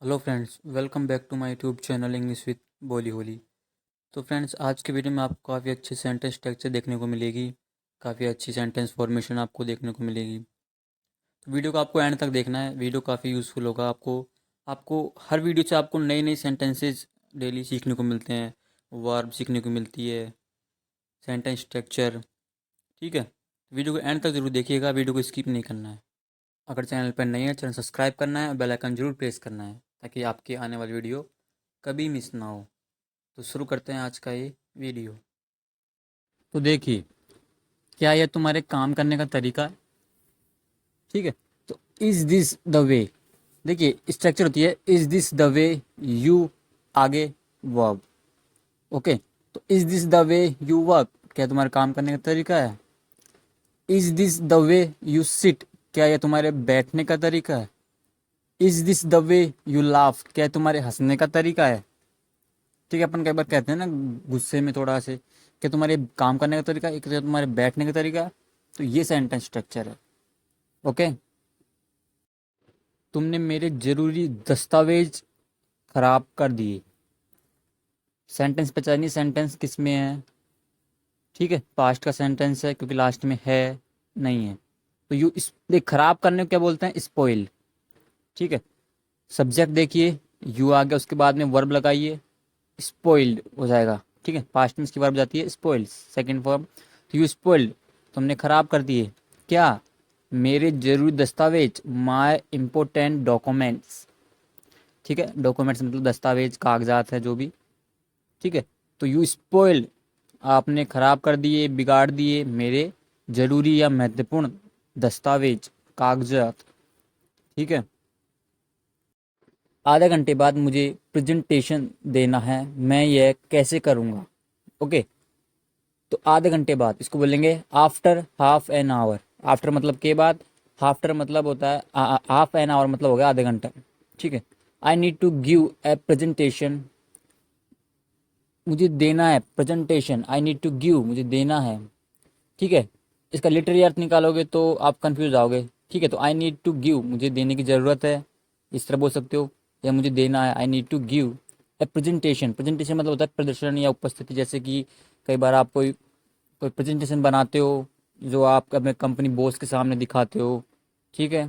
Hello friends, welcome back to my YouTube channel English with Boli Holi. तो friends, आज के video में आपको काफ़ी अच्छी सेंटेंस स्ट्रक्चर देखने को मिलेगी। काफ़ी अच्छी सेंटेंस फॉर्मेशन आपको देखने को मिलेगी। तो वीडियो को आपको एंड तक देखना है। वीडियो काफ़ी यूज़फुल होगा आपको। आपको हर वीडियो से आपको नई नई सेंटेंसेस डेली सीखने को मिलते हैं। वर्ब सीखने को मिलती है, सेंटेंस स्ट्रक्चर। ठीक है, वीडियो को एंड तक ज़रूर देखिएगा, वीडियो को स्किप नहीं करना है। अगर चैनल पर नए हैं, चैनल सब्सक्राइब करना है और बेल आइकन जरूर प्रेस करना है ताकि आपकी आने वाली वीडियो कभी मिस ना हो। तो शुरू करते हैं आज का ये वीडियो। तो देखिए, क्या यह तुम्हारे काम करने का तरीका है? ठीक है, तो इज दिस द वे। देखिए, स्ट्रक्चर होती है is this the way you, आगे वर्ब। ओके, तो is this the way you work, क्या तुम्हारे काम करने का तरीका है? Is this the way you sit, क्या यह तुम्हारे बैठने का तरीका है? Is this the way you laugh, क्या यह तुम्हारे हंसने का तरीका है? ठीक है, अपन कई बार कहते हैं ना गुस्से में थोड़ा से, कि तुम्हारे काम करने का तरीका, एक तो तुम्हारे बैठने का तरीका। तो ये सेंटेंस स्ट्रक्चर है। ओके, तुमने मेरे जरूरी दस्तावेज खराब कर दिए। सेंटेंस पहचानिए, सेंटेंस किस में है? ठीक है, पास्ट का सेंटेंस है क्योंकि लास्ट में है नहीं है। तो यू इस देख, खराब करने को क्या बोलते हैं? स्पॉइल। ठीक है, सब्जेक्ट देखिए, यू आ गया, उसके बाद में वर्ब लगाइए, स्पॉइल्ड हो जाएगा। ठीक है, पास्ट में इसकी वर्ब जाती है स्पॉइल्ड, सेकंड फॉर्म। तो यू स्पॉइल्ड, तुमने खराब कर दिए क्या? मेरे जरूरी दस्तावेज, माय इम्पोर्टेंट डॉक्यूमेंट्स। ठीक है, डॉक्यूमेंट्स मतलब दस्तावेज, कागजात है जो भी। ठीक है, तो यू स्पॉइल्ड, आपने खराब कर दिए, बिगाड़ दिए मेरे जरूरी या महत्वपूर्ण दस्तावेज, कागजात। ठीक है, आधे घंटे बाद मुझे प्रेजेंटेशन देना है, मैं यह कैसे करूँगा? ओके, तो आधे घंटे बाद इसको बोलेंगे after half an our. After मतलब के बाद, आफ्टर मतलब होता है हाफ एन आवर मतलब हो गया आधे घंटा। ठीक है, I need to give a presentation, मुझे देना है presentation. I need to give, मुझे देना है। ठीक है, इसका लिटरेरी अर्थ निकालोगे तो आप कंफ्यूज आओगे। ठीक है, तो आई नीड टू गिव, मुझे देने की ज़रूरत है, इस तरह बोल सकते हो, या मुझे देना है, I need to give a presentation. Presentation मतलब होता है प्रदर्शन या उपस्थिति। जैसे कि कई बार आप कोई कोई प्रेजेंटेशन बनाते हो जो आप अपने कंपनी बॉस के सामने दिखाते हो। ठीक है,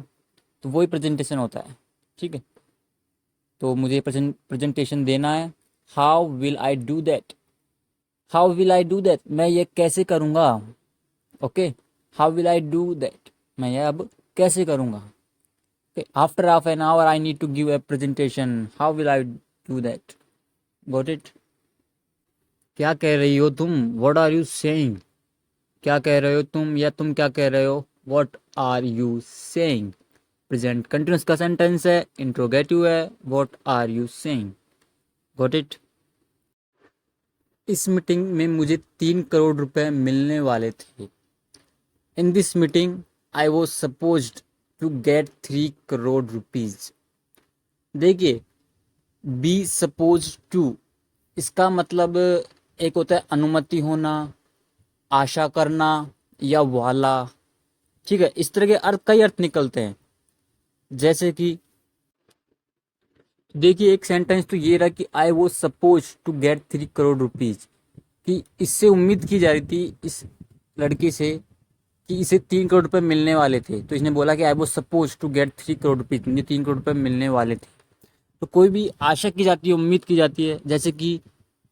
तो वही प्रेजेंटेशन होता है। ठीक है, तो मुझे प्रेजेंटेशन देना है। How will I do that, how will I do that, मैं ये कैसे करूँगा? Okay, how will I do that, मैं ये अब कैसे करूँगा? After half an hour I need to give a presentation, how will I do that? Got it? क्या कह रही हो तुम? व्हाट आर यू सेइंग, क्या कह रहे हो तुम, या तुम क्या कह रहे हो? What are you saying, present continuous का सेंटेंस है, इंट्रोगेटिव है, what are you saying. Got it? इस मीटिंग में मुझे 3 करोड़ रुपए मिलने वाले थे। In this meeting I was supposed to get 3 crore rupees. देखिए, बी सपोज टू, इसका मतलब एक होता है अनुमति होना, आशा करना, या वाला। ठीक है, इस तरह के अर्थ, कई अर्थ निकलते हैं। जैसे कि देखिए, एक सेंटेंस तो ये रहा कि I was suppose to get 3 crore rupees, कि इससे उम्मीद की जा रही थी इस लड़की से कि इसे 3 करोड़ रुपए मिलने वाले थे। तो इसने बोला कि I was suppose to get 3 crore rupees, मुझे 3 करोड़ रुपए मिलने वाले थे। तो कोई भी आशा की जाती है, उम्मीद की जाती है। जैसे कि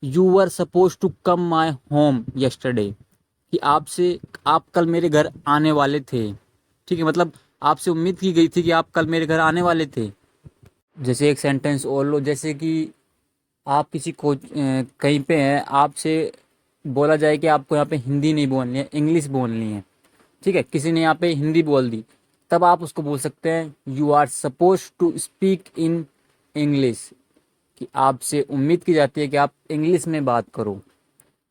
you were suppose to come my home yesterday, कि आपसे, आप कल मेरे घर आने वाले थे। ठीक है, मतलब आपसे उम्मीद की गई थी कि आप कल मेरे घर आने वाले थे। जैसे एक सेंटेंस और लो, जैसे कि आप किसी को कहीं पे हैं, आपसे बोला जाए कि आपको यहाँ पे हिंदी नहीं बोलनी है, इंग्लिश बोलनी है। ठीक है, किसी ने यहाँ पे हिंदी बोल दी, तब आप उसको बोल सकते हैं you are suppose to speak in English, कि आपसे उम्मीद की जाती है कि आप इंग्लिश में बात करो।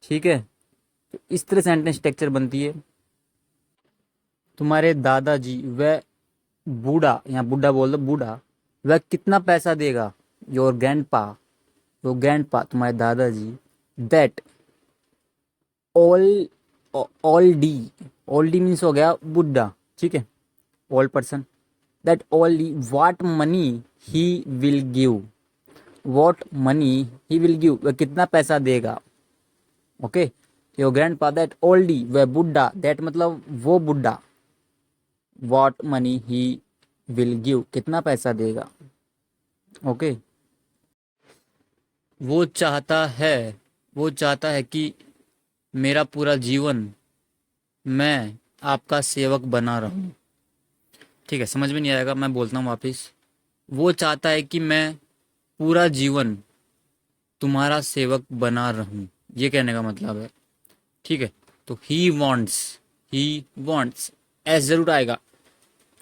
ठीक है, तो इस तरह सेंटेंस स्ट्रक्चर बनती है। तुम्हारे दादाजी, वह बूढ़ा, यहाँ बूढ़ा बोल दो, बूढ़ा, वह कितना पैसा देगा? योर ग्रैंड पा, योर ग्रैंड पा तुम्हारे दादाजी, दैट ओल ओल्डी, ओल्डी मीन्स हो गया बुढ़ा। ठीक है, old person, that only what money he will give, what money he will give, वह कितना पैसा देगा। Okay, your grand father that Oldi, वह बुढ़ा, दैट मतलब वो बुढ़ा, what money he will give, कितना पैसा देगा। ओके, वो चाहता है, वो चाहता है कि मेरा पूरा जीवन मैं आपका सेवक बना रहूं। ठीक है, समझ में नहीं आएगा, मैं बोलता हूँ वापिस। वो चाहता है कि मैं पूरा जीवन तुम्हारा सेवक बना रहूं, ये कहने का मतलब है। ठीक है, तो ही वॉन्ट्स, एस जरूर आएगा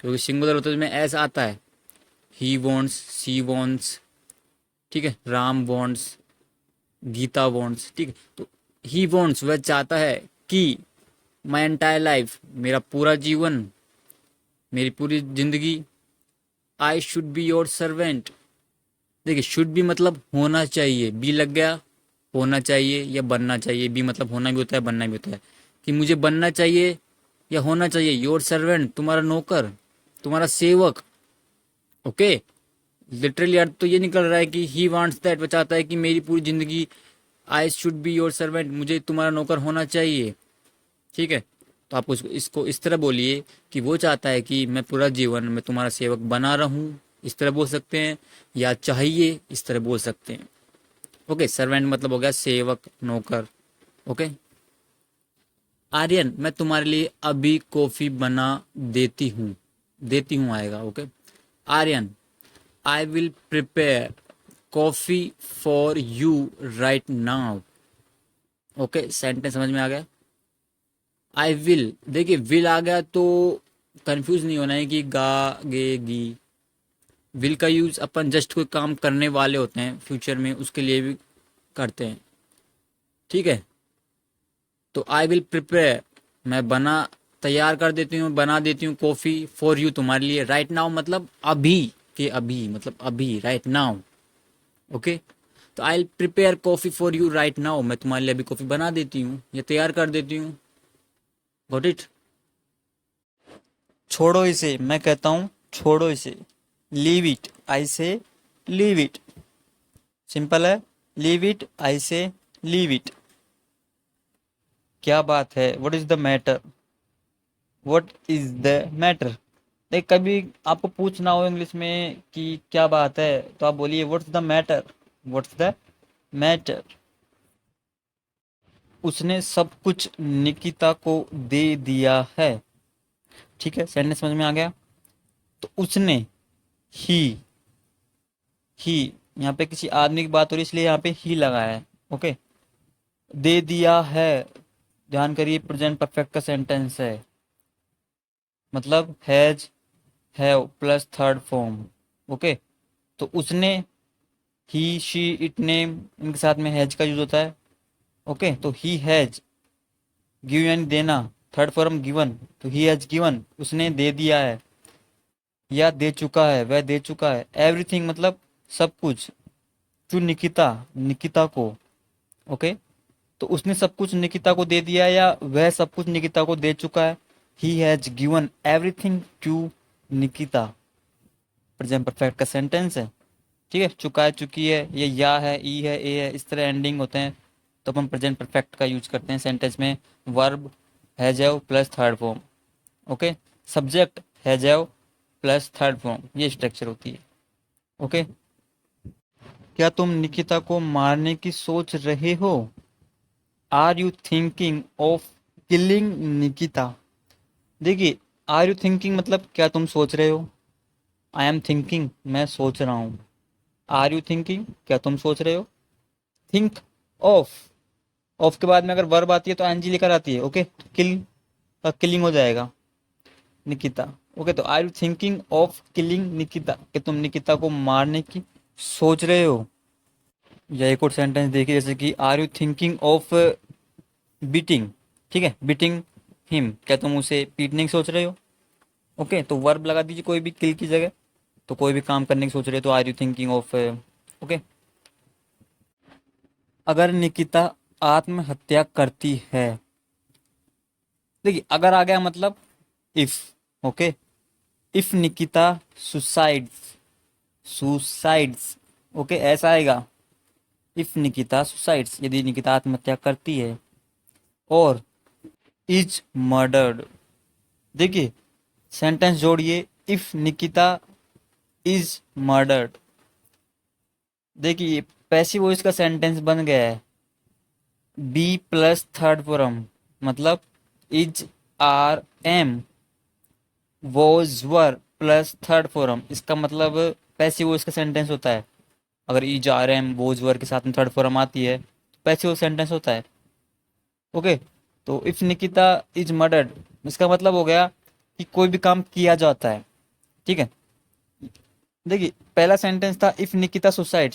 क्योंकि सिंगुलर होता है, उसमें एस आता है। ही वॉन्ट्स, सी वॉन्ट्स, ठीक है, राम वॉन्ट्स, गीता वॉन्ट्स, ठीक है। तो ही वॉन्ट्स, वह चाहता है कि माई एंटायर लाइफ, मेरा पूरा जीवन, मेरी पूरी जिंदगी, I should be your servant. देखिए, शुड बी मतलब होना चाहिए, बी लग गया, होना चाहिए या बनना चाहिए। बी मतलब होना भी होता है, बनना भी होता है, कि मुझे बनना चाहिए या होना चाहिए योर सर्वेंट, तुम्हारा नौकर, तुम्हारा सेवक। ओके, लिटरली अर्थ तो ये निकल रहा है कि ही वांट्स दैट, वो चाहता है कि मेरी पूरी जिंदगी I should be your servant, मुझे तुम्हारा नौकर होना चाहिए। ठीक है, तो आप इसको इस तरह बोलिए कि वो चाहता है कि मैं पूरा जीवन में तुम्हारा सेवक बना रहूं, इस तरह बोल सकते हैं, या चाहिए, इस तरह बोल सकते हैं। ओके, सर्वेंट मतलब हो गया सेवक, नौकर। ओके, आर्यन, मैं तुम्हारे लिए अभी कॉफी बना देती हूँ आएगा। Okay, Aryan, I will prepare coffee for you right now. Okay, sentence समझ में आ गया। आई विल, देखिए विल आ गया तो कंफ्यूज नहीं होना है कि गा गे गी। विल का यूज अपन जस्ट कोई काम करने वाले होते हैं फ्यूचर में, उसके लिए भी करते हैं। ठीक है, तो आई विल प्रिपेयर, मैं तैयार कर देती हूँ, बना देती हूँ कॉफ़ी फॉर यू, तुम्हारे लिए, राइट नाउ मतलब अभी के अभी, मतलब अभी, राइट नाउ। ओके, तो आई will prepare coffee for you right now, मैं तुम्हारे लिए अभी कॉफ़ी बना देती हूँ या तैयार कर देती हूँ। Got it. छोड़ो इसे, मैं कहता हूँ छोड़ो इसे। लीव इट, आई से लीव इट, सिंपल है। लीव इट, आई से लीव इट। क्या बात है, what is the matter, what is the matter. देख, कभी आपको पूछना हो इंग्लिश में कि क्या बात है, तो आप बोलिए what's the matter, what's the matter. उसने सब कुछ निकिता को दे दिया है। ठीक है, सेंटेंस समझ में आ गया। तो उसने, ही, यहाँ पे किसी आदमी की बात हो रही है इसलिए यहाँ पे ही लगाया है। ओके, दे दिया है, ध्यान करिए, प्रेजेंट परफेक्ट का सेंटेंस है, मतलब has, have plus third form. Okay, तो उसने, ही शी इट नेम, इनके साथ में हैज का यूज होता है। ओके, तो ही हैज, गिव यानी देना, थर्ड फॉर्म गिवन, तो ही हैज गिवन, उसने दे दिया है या दे चुका है, वह दे चुका है। एवरीथिंग मतलब सब कुछ, टू निकिता, निकिता को। ओके, तो उसने सब कुछ निकिता को दे दिया या वह सब कुछ निकिता को दे चुका है। He has given everything to Nikita, present perfect का सेंटेंस है। ठीक है, चुका है, चुकी है, ये या है, ई है, ए है, इस तरह एंडिंग होते हैं, तो अपन प्रेजेंट परफेक्ट का यूज करते हैं सेंटेंस में। Verb has have plus third form. Okay, subject has have plus third form, ये स्ट्रक्चर होती है। ओके, क्या तुम निकिता को मारने की सोच रहे हो। Are you thinking of killing Nikita. देखिए, आर यू थिंकिंग मतलब क्या तुम सोच रहे हो। आई एम थिंकिंग, मैं सोच रहा हूँ। आर यू थिंकिंग, क्या तुम सोच रहे हो। थिंक ऑफ, ऑफ के बाद में अगर वर्ब आती है तो एनजी लेकर आती है। ओके, किल का किलिंग हो जाएगा, निकिता। ओके, तो are you thinking of killing Nikita, कि तुम निकिता को मारने की सोच रहे हो। या एक और सेंटेंस देखिए, जैसे कि are you thinking of beating. ठीक है, बीटिंग हिम, क्या तुम उसे पीटने की सोच रहे हो। ओके, तो वर्ब लगा दीजिए कोई भी किल की जगह, तो कोई भी काम करने की सोच रहे हो तो are you thinking of. Okay, अगर निकिता आत्महत्या करती है, देखिए अगर आ गया मतलब if. Okay, if Nikita suicides, okay, ऐसा आएगा। इफ निकिता सुसाइड्स, यदि निकिता आत्महत्या करती है। और इज मर्डर्ड, देखिए सेंटेंस जोड़िए, इफ निकिता इज मर्डर्ड। देखिए पैसिव वॉइस का सेंटेंस बन गया है, बी प्लस थर्ड फॉर्म, मतलब is are am was were plus third form, इसका मतलब पैसिव वॉइस का सेंटेंस होता है। अगर is are am was were के साथ में थर्ड फॉर्म आती है तो पैसिव सेंटेंस होता है। ओके, तो इफ निकिता इज मर्डर्ड, इसका मतलब हो गया कि कोई भी काम किया जाता है। ठीक है, देखिए पहला सेंटेंस था इफ निकिता सुसाइड,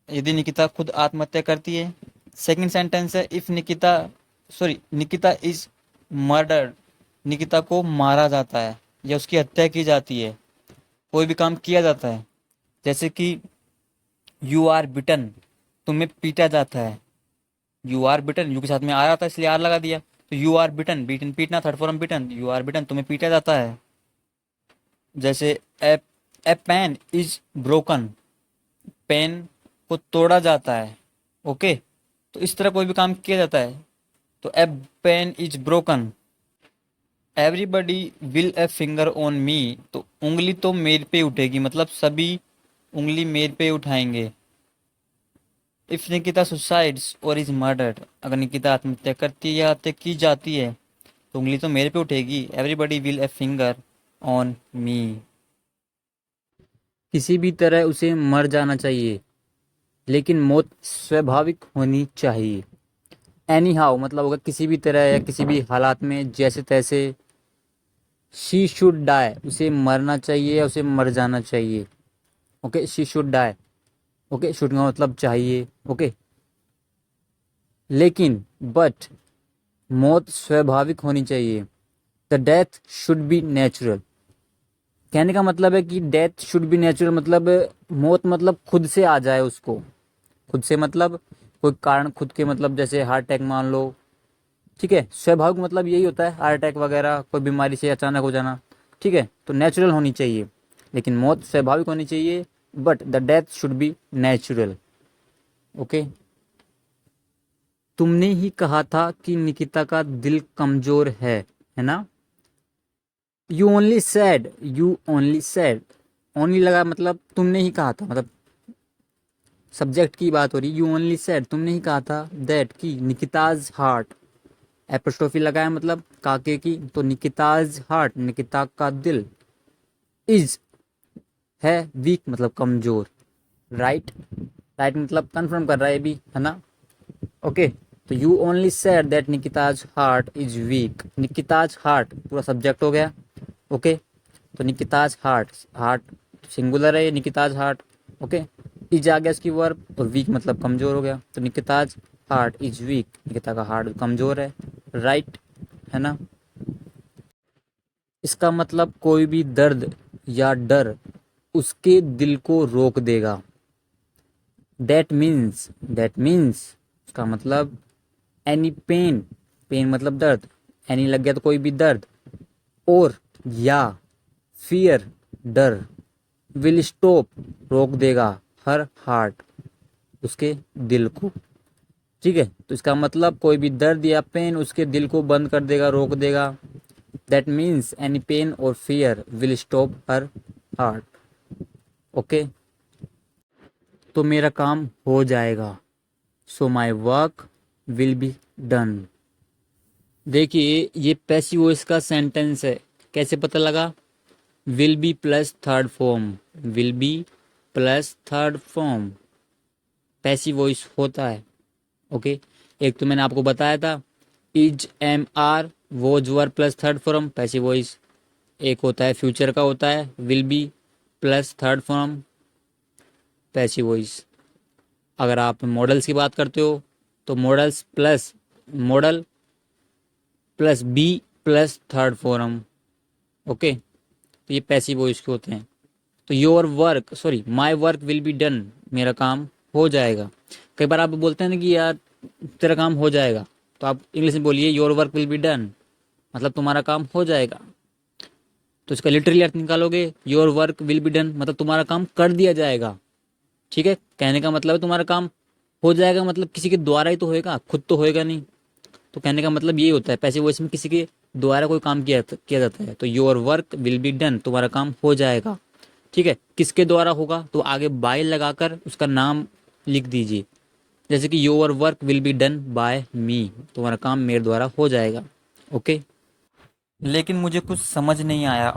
यदि निकिता खुद आत्महत्या करती है। सेकंड सेंटेंस है if Nikita is murdered, Nikita को मारा जाता है या उसकी हत्या की जाती है, कोई भी काम किया जाता है। जैसे कि यू आर बिटन, तुम्हें पीटा जाता है। यू आर बिटन, यू के साथ में आ रहा था इसलिए आर लगा दिया, तो यू आर बिटन, बीटन पीटना, third form beaten, you are beaten, तुम्हें पीटा जाता है। जैसे a a pen is broken, pen को तोड़ा जाता है। ओके, तो इस तरह कोई भी काम किया जाता है। तो a pen is broken. Everybody will a finger on me, तो उंगली तो मेरे पे उठेगी, मतलब सभी उंगली मेरे पे उठाएंगे। इफ निकिता सुसाइड्स और इज मर्डर्ड, अगर निकिता आत्महत्या करती है या हत्या की जाती है तो उंगली तो मेरे पे उठेगी। Everybody will a finger on मी, किसी भी तरह उसे मर जाना चाहिए, लेकिन मौत स्वाभाविक होनी चाहिए। एनी हाउ मतलब होगा किसी भी तरह या किसी भी हालात में, जैसे तैसे। शी शुड डाई, उसे मरना चाहिए या उसे मर जाना चाहिए। Okay, she should die. Okay, should का मतलब चाहिए। ओके, लेकिन बट मौत स्वाभाविक होनी चाहिए। The death should be natural, कहने का मतलब है कि डेथ शुड बी नेचुरल, मतलब मौत मतलब खुद से आ जाए उसको। खुद से मतलब कोई कारण खुद के, मतलब जैसे हार्ट अटैक मान लो। ठीक है, स्वाभाविक मतलब यही होता है, हार्ट अटैक वगैरह कोई बीमारी से अचानक हो जाना। ठीक है, तो नेचुरल होनी चाहिए, लेकिन मौत स्वाभाविक होनी चाहिए। But the death should be natural. Okay, तुमने ही कहा था कि निकिता का दिल कमजोर है ना। यू ओनली सेड, ओनली लगा मतलब तुमने ही कहा था, मतलब सब्जेक्ट की बात हो रही। यू ओनली सेड, तुमने ही कहा था। दैट की निकिताज हार्ट, एपोस्ट्रोफी लगाया मतलब काके की, तो निकिताज हार्ट, निकिता का दिल, इज है वीक मतलब कमजोर। राइट, राइट मतलब कंफर्म कर रहा है भी, है ना। ओके, तो you only said that Nikita's heart is weak, Nikita's heart पूरा सब्जेक्ट हो गया। ओके, तो निकिताज हार्ट, हार्ट सिंगुलर है ये, निकिताज हार्ट। ओके, इज आ गया इसकी वर्ब, और वीक मतलब कमजोर हो गया, तो Nikita's heart is week, Nikita का हार्ट कमजोर है। राइट, है ना। इसका मतलब कोई भी दर्द या डर उसके दिल को रोक देगा। दैट मीन्स इसका मतलब एनी पेन, पेन मतलब दर्द, एनी लग गया तो कोई भी दर्द, और या फियर डर, विल स्टॉप रोक देगा, हर हार्ट उसके दिल को। ठीक है, तो इसका मतलब कोई भी दर्द या पेन उसके दिल को बंद कर देगा, रोक देगा। दैट मीन्स एनी पेन और fear will stop her heart. Okay, तो मेरा काम हो जाएगा, so my work will be done. देखिए ये पैसिव वॉइस का सेंटेंस है, कैसे पता लगा। Will be plus third form, will be plus third form passive voice होता है। ओके, एक तो मैंने आपको बताया था is am are was were plus third form passive voice. एक होता है फ्यूचर का होता है will be plus third form passive voice. अगर आप मॉडल्स की बात करते हो तो models plus model plus be plus third form. Okay, तो ये पैसिव वॉइस के होते हैं। तो your work my work will be done, मेरा काम हो जाएगा। कई बार आप बोलते हैं ना कि यार तेरा काम हो जाएगा, तो आप इंग्लिश में बोलिए your work will be done, मतलब तुम्हारा काम हो जाएगा। तो इसका लिटरली अर्थ निकालोगे, your work will be done मतलब तुम्हारा काम कर दिया जाएगा। ठीक है, कहने का मतलब है तुम्हारा काम हो जाएगा, मतलब किसी के द्वारा ही तो होएगा, खुद तो होएगा नहीं। तो कहने का मतलब यही होता है, पैसिव वॉइस में किसी के द्वारा कोई काम किया जाता है। तो your work will be done तुम्हारा काम हो जाएगा। ठीक है, किसके द्वारा होगा तो आगे बाय लगाकर उसका नाम लिख दीजिए। जैसे कि your work will be done by me, तुम्हारा काम मेरे द्वारा हो जाएगा। ओके। लेकिन मुझे कुछ समझ नहीं आया,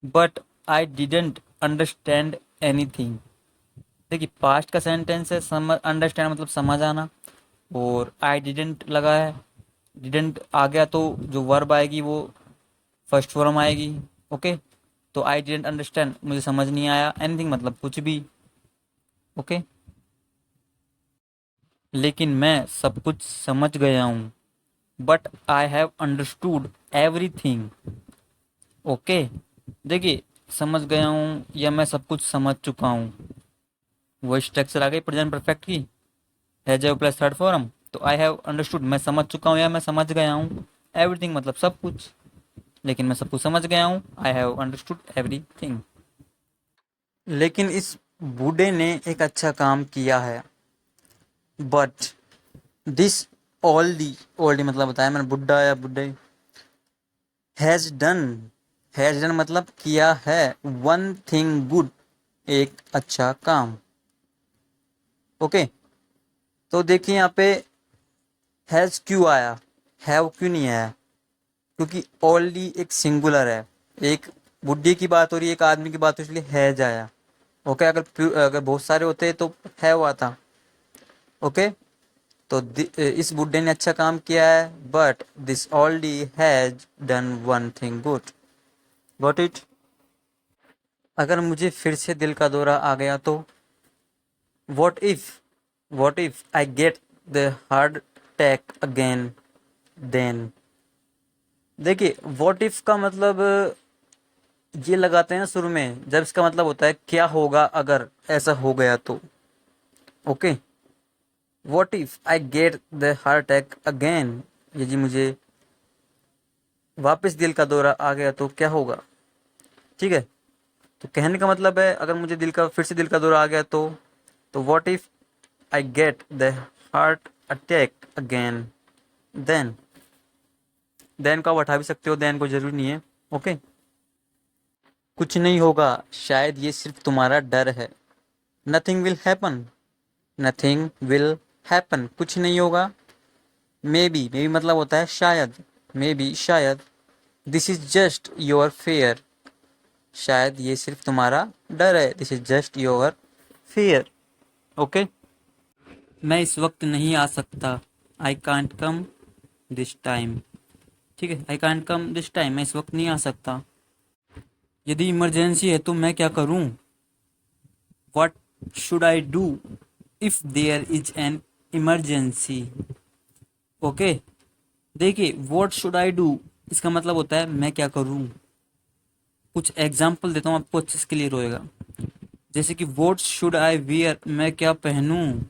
but I didn't understand anything. देखिए पास्ट का सेंटेंस है, समझ अंडरस्टैंड मतलब समझ आना, और आई डिडेंट लगा है, डिडेंट आ गया तो जो वर्ब आएगी वो फर्स्ट फॉर्म आएगी। ओके, तो आई डिडेंट अंडरस्टैंड मुझे समझ नहीं आया, एनीथिंग मतलब कुछ भी। ओके, लेकिन मैं सब कुछ समझ गया हूँ, but I have understood everything. Okay, देखिए समझ गया हूँ या मैं सब कुछ समझ चुका हूँ, वो स्ट्रक्चर आ गई प्रेजेंट परफेक्ट की, has have plus third form. तो आई हैव अंडरस्टूड मैं समझ चुका हूँ या मैं समझ गया हूँ, एवरीथिंग मतलब सब कुछ, लेकिन मैं सब कुछ समझ गया हूँ, आई हैव अंडरस्टूड एवरीथिंग। लेकिन इस बूढ़े ने एक अच्छा काम किया है, बट दिस ओल्डी, ओल्डी मतलब बताया मैंने बुढ़ा या बुढ़े, हैज डन, हैज डन मतलब किया है, वन थिंग गुड एक अच्छा काम। ओके, तो देखिए यहाँ पे हैज क्यों आया, हैव क्यों नहीं आया, क्योंकि ओल्डी एक सिंगुलर है, एक बुढ़ी की बात हो रही है, एक आदमी की बात हो रही है, इसलिए हैज आया। ओके, अगर बहुत सारे होते तो हैव आता। ओके, तो इस बुड्ढे ने अच्छा काम किया है, but this Oldi has done one thing good. Got it. अगर मुझे फिर से दिल का दौरा आ गया तो, what if, what if I get the heart attack again then. देखिए वॉट इफ का मतलब ये लगाते हैं ना शुरू में, जब इसका मतलब होता है क्या होगा अगर ऐसा हो गया तो। Okay, what if I get the heart attack again, ये जी मुझे वापस दिल का दौरा आ गया तो क्या होगा। ठीक है, तो कहने का मतलब है अगर मुझे दिल का फिर से दिल का दौरा आ गया तो what if I get the heart attack again then. Then को आप हटा भी सकते हो, देन को जरूरी नहीं है। ओके, कुछ नहीं होगा शायद ये सिर्फ तुम्हारा डर है, nothing will happen, nothing will happen कुछ नहीं होगा। मे बी मतलब होता है शायद, मे बी शायद, this is just your fair, शायद ये सिर्फ तुम्हारा डर है, this is just your fear. Okay, मैं इस वक्त नहीं आ सकता, I can't come this time. ठीक है, I can't come this time मैं इस वक्त नहीं आ सकता। यदि इमरजेंसी है तो मैं क्या करूं, what should I do if there is an emergency. Okay, देखिए व्हाट शुड आई डू इसका मतलब होता है मैं क्या करूं। कुछ एग्जाम्पल देता हूँ आपको, अच्छे से क्लियर होएगा। जैसे कि व्हाट शुड आई वियर मैं क्या पहनूं।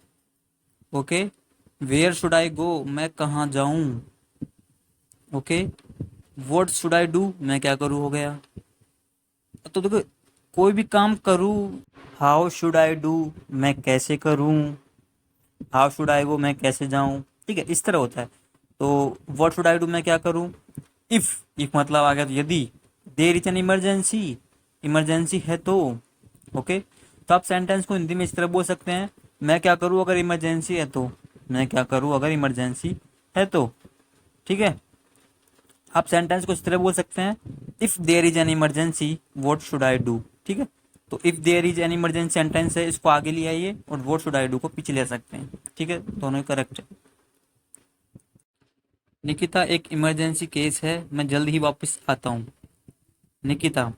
ओके, वेयर शुड आई गो मैं कहाँ जाऊं। Okay, what should I do मैं क्या करूँ हो गया। तो देखो कोई भी काम करूँ, हाउ शुड आई डू मैं कैसे करूँ, हाउ शुड आई गो मैं कैसे जाऊं। ठीक है, इस तरह होता है। तो व्हाट शुड आई डू मैं क्या करूँ, इफ मतलब आ गया तो यदि, there is an emergency, emergency है तो। ओके, तो आप सेंटेंस को हिंदी में इस तरह बोल सकते हैं, मैं क्या करूँ अगर इमरजेंसी है तो, मैं क्या करूँ अगर इमरजेंसी है तो। ठीक है, आप सेंटेंस को इस तरह बोल सकते हैं, if there is an emergency what should I do. ठीक है, तो if there is an emergency sentence है, इसको आगे ले आइए और व्हाट शुड आई डू को पीछे ले सकते हैं। ठीक है, दोनों ही करेक्ट है। निकिता एक इमरजेंसी केस है, मैं जल्द ही वापस आता हूँ। Nikita,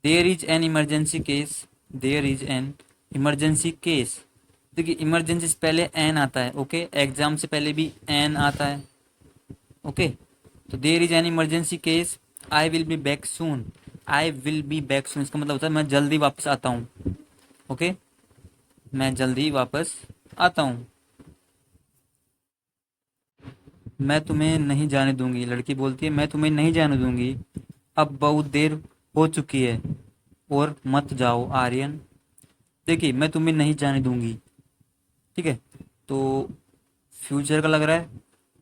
there is an emergency case, there is an emergency case. देखिए इमरजेंसी से पहले एन आता है। ओके, एग्जाम से पहले भी एन आता है। ओके, तो there is an emergency case, I will be back soon, I will be back soon इसका मतलब होता है मैं जल्दी वापस आता हूँ। ओके, मैं जल्दी वापस आता हूँ। मैं तुम्हें नहीं जाने दूंगी, लड़की बोलती है मैं तुम्हें नहीं जाने दूंगी, अब बहुत देर हो चुकी है और मत जाओ आर्यन। देखिए मैं तुम्हें नहीं जाने दूंगी, ठीक है। तो फ्यूचर का लग रहा है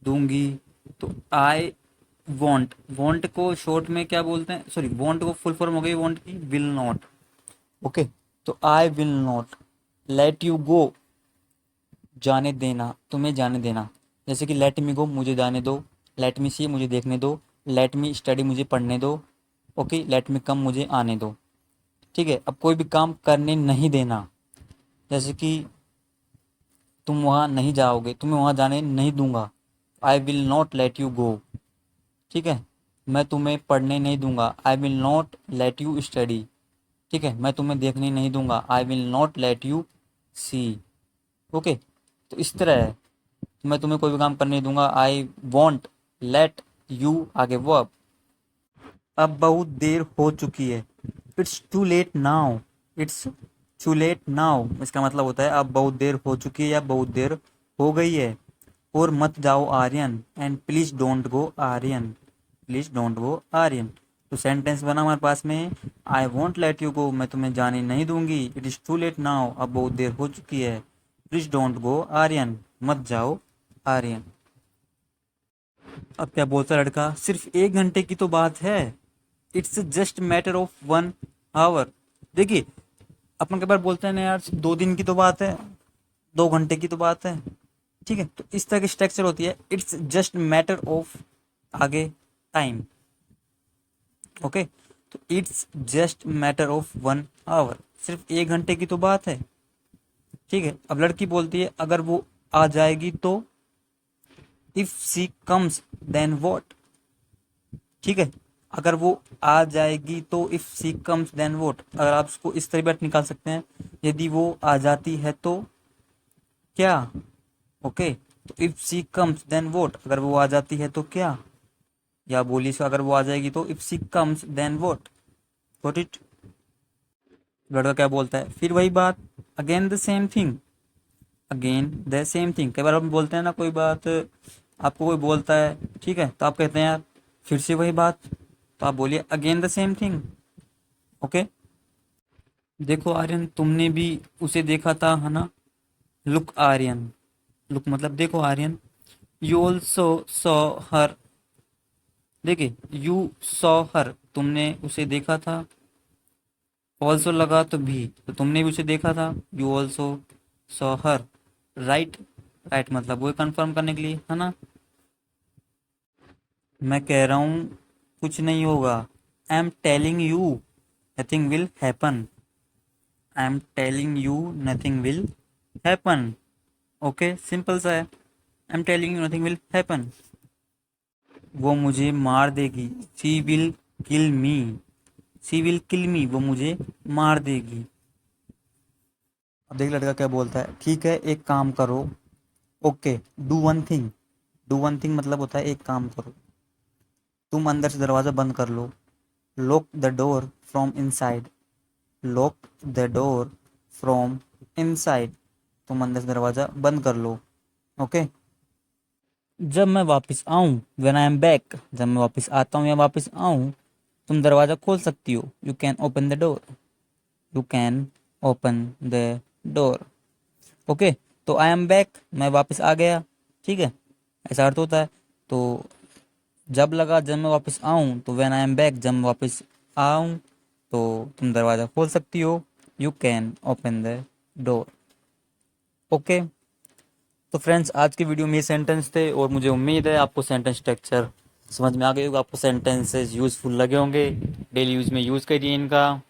दूंगी। तो आई वॉन्ट, वॉन्ट को शॉर्ट में क्या बोलते हैं, सॉरी वॉन्ट को फुल फॉर्म हो गई वॉन्ट की, विल नॉट। ओके, तो आई विल नॉट लेट यू गो, जाने देना, तुम्हें जाने देना। जैसे कि लेट मी गो, मुझे जाने दो। लेट मी सी, मुझे देखने दो। लेट मी स्टडी, मुझे पढ़ने दो। ओके, लेट मी कम, मुझे आने दो। ठीक है, अब कोई भी काम करने नहीं देना, जैसे कि तुम वहाँ नहीं जाओगे, तुम्हें वहाँ जाने नहीं दूंगा। I will not let you go. ठीक है, मैं तुम्हें पढ़ने नहीं दूंगा। I will not let you study. ठीक है, मैं तुम्हें देखने नहीं दूंगा। I will not let you see. Okay, तो इस तरह है, मैं तुम्हें कोई भी काम करने नहीं दूंगा। आई वॉन्ट लेट यू, आगे वर्ब। अब बहुत देर हो चुकी है, it's too late now. It's too late now, इसका मतलब होता है अब बहुत देर हो चुकी है या बहुत देर हो गई है। और मत जाओ Aryan, and please don't go Aryan. Please don't go Aryan. तो सेंटेंस बना हमारे पास में, I won't let you go, मैं तुम्हें जाने नहीं दूंगी। It is too late now, अब बहुत देर हो चुकी है। प्लीज डोंट गो आर्यन, मत जाओ आर्यन। अब क्या बोलता लड़का, सिर्फ 1 घंटे की तो बात है। It's just matter of 1 hour. देखिए अपन कई बार बोलते हैं ना यार 2 दिन की तो बात है, 2 घंटे की तो बात है। ठीक है, तो इस तरह की स्ट्रक्चर होती है। इट्स जस्ट मैटर ऑफ, आगे टाइम। ओके, तो it's just matter of 1 hour, सिर्फ 1 घंटे की तो बात है। ठीक है, अब लड़की बोलती है अगर वो आ जाएगी तो, if she comes then what. ठीक है, अगर वो आ जाएगी तो, if she comes then what, अगर आप इसको इस तरह भी निकाल सकते हैं, यदि वो आ जाती है तो क्या। ओके, तो if she comes then what, अगर वो आ जाती है तो क्या, या बोलिए सो अगर वो आ जाएगी तो, if she comes then what. Got it. लड़का क्या बोलता है, फिर वही बात, again the same thing. Again the same thing, कई बार हम बोलते हैं ना कोई बात, आपको कोई बोलता है, ठीक है, तो आप कहते हैं यार फिर से वही बात, तो आप बोलिए again the same thing. Okay, देखो आर्यन, तुमने भी उसे देखा था है ना। लुक आर्यन, लुक मतलब देखो Aryan. You also saw her, देखिए यू सॉ हर, तुमने उसे देखा था। ऑल्सो लगा तो भी, तो तुमने भी उसे देखा था। You also saw her, right. Right मतलब वो कंफर्म करने के लिए है ना। मैं कह रहा हूँ कुछ नहीं होगा। I am telling you nothing will happen. I am telling you nothing will happen. Okay, simple सा है। I am telling you nothing will happen. वो मुझे मार देगी। She will kill me. She will kill me, वो मुझे मार देगी। अब देख लड़का क्या बोलता है, ठीक है एक काम करो। Okay, do one thing. Do one thing मतलब होता है एक काम करो, तुम अंदर से दरवाज़ा बंद कर लो। Lock the door from inside. Lock the door from inside, तुम अंदर से दरवाज़ा बंद कर लो। ओके, जब मैं वापस आऊँ, व्हेन आई एम बैक, जब मैं वापस आता हूँ या वापस आऊँ, तुम दरवाज़ा खोल सकती हो। You can open the door. You can open the door. Okay, तो आई एम बैक, मैं वापस आ गया। ठीक है, ऐसा अर्थ होता है। तो जब लगा जब मैं वापस आऊँ, तो व्हेन आई एम बैक, जब मैं वापस आऊँ तो तुम दरवाज़ा खोल सकती हो। You can open the door. Okay, तो फ्रेंड्स आज की वीडियो में ये सेंटेंस थे, और मुझे उम्मीद है आपको सेंटेंस स्ट्रक्चर समझ में आ गए होगा, आपको सेंटेंसेस यूज़फुल लगे होंगे। डेली यूज़ में यूज़ करिए इनका।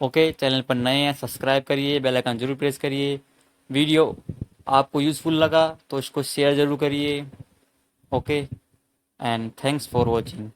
ओके, चैनल पर नए हैं सब्सक्राइब करिए, बेल आइकन जरूर प्रेस करिए। वीडियो आपको यूज़फुल लगा तो इसको शेयर ज़रूर करिए। Okay, and thanks for watching.